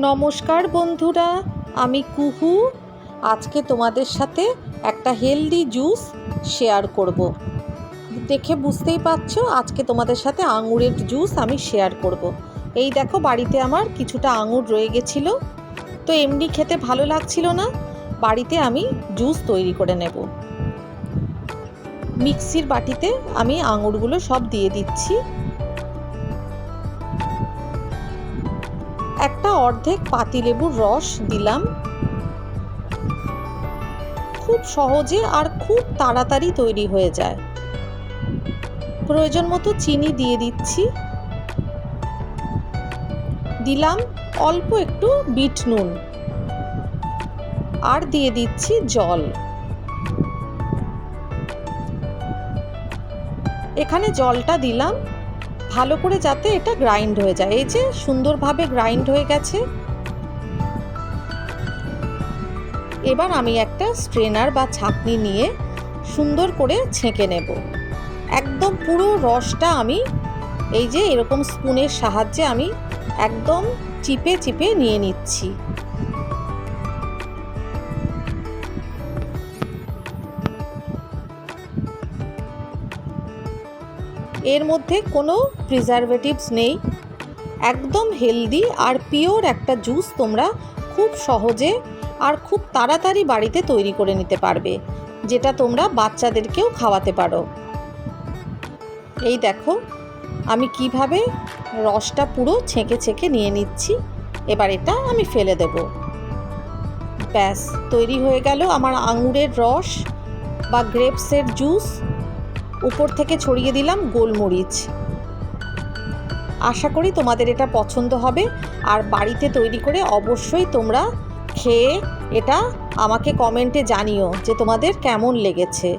নমস্কার বন্ধুরা, আমি কুহু। আজকে তোমাদের সাথে একটা হেলদি জুস শেয়ার করব। দেখে বুঝতেই পারছো, আজকে তোমাদের সাথে আঙুরের জুস আমি শেয়ার করব। এই দেখো, বাড়িতে আমার কিছুটা আঙুর রয়ে গেছিলো, তো এমনি খেতে ভালো লাগছিল না, বাড়িতে আমি জুস তৈরি করে নেব। মিক্সির বাটিতে আমি আঙুরগুলো সব দিয়ে দিচ্ছি। একটা অর্ধেক পাতিলেবুর রস দিলাম। খুব সহজে আর খুব তাড়াতাড়ি তৈরি হয়ে যায়। প্রয়োজন মতো চিনি দিয়ে দিচ্ছি। দিলাম অল্প একটু বিট নুন, আর দিয়ে দিচ্ছি জল। এখানে জলটা দিলাম ভালো করে যাতে এটা গ্রাইন্ড হয়ে যায়। এই যে সুন্দরভাবে গ্রাইন্ড হয়ে গেছে। এবার আমি একটা স্ট্রেনার বা ছাঁকনি নিয়ে সুন্দর করে ছেঁকে নেব। একদম পুরো রসটা আমি এই যে এরকম স্পুনের সাহায্যে আমি একদম চিপে চিপে নিয়ে নিচ্ছি। এর মধ্যে কোনো প্রিজারভেটিভস নেই, একদম হেলদি আর পিওর একটা জুস তোমরা খুব সহজে আর খুব তাড়াতাড়ি বাড়িতে তৈরি করে নিতে পারবে, যেটা তোমরা বাচ্চাদেরকেও খাওয়াতে পারো। এই দেখো আমি কিভাবে রসটা পুরো ছেঁকে ছেঁকে নিয়ে নিচ্ছি। এবার এটা আমি ফেলে দেব। ব্যাস, তৈরি হয়ে গেল আমার আঙুরের রস বা গ্রেপসের জুস। উপর থেকে ছড়িয়ে দিলাম গোলমরিচ। আশা করি তোমাদের এটা পছন্দ হবে, আর বাড়িতে তৈরি করে অবশ্যই তোমরা খেয়ে এটা আমাকে কমেন্টে জানিও যে তোমাদের কেমন লেগেছে।